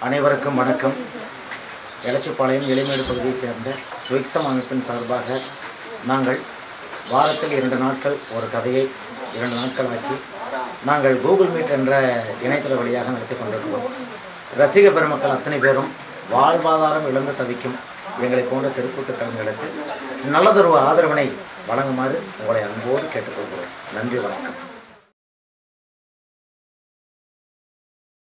அனைவருக்கும் வணக்கம். எலச்சிபாளையம் எளிமேடு பகுதியை சேர்ந்த ஸ்விக்ஸம் அமைப்பின் சார்பாக நாங்கள் வாரத்தில் 2 நாட்கள் ஒரு கதையை 2 நாட்கள் ஆக்கி நாங்கள் கூகுள் மீட் என்ற இணையதள வழியாக நடத்தி கொண்டிருக்கிறோம். ரசிக பெருமக்கள் அத்தனை பேரும் வாழ்வாதாரம் இழந்து தவிக்கும் எங்களை போன்ற தெருக்கூட்டு கலைஞர்களுக்கு நல்லதொரு ஆதரவினை வழங்குமாறு உங்களை அன்போடு கேட்டுக்கொள்கிறோம். நன்றி, வணக்கம்.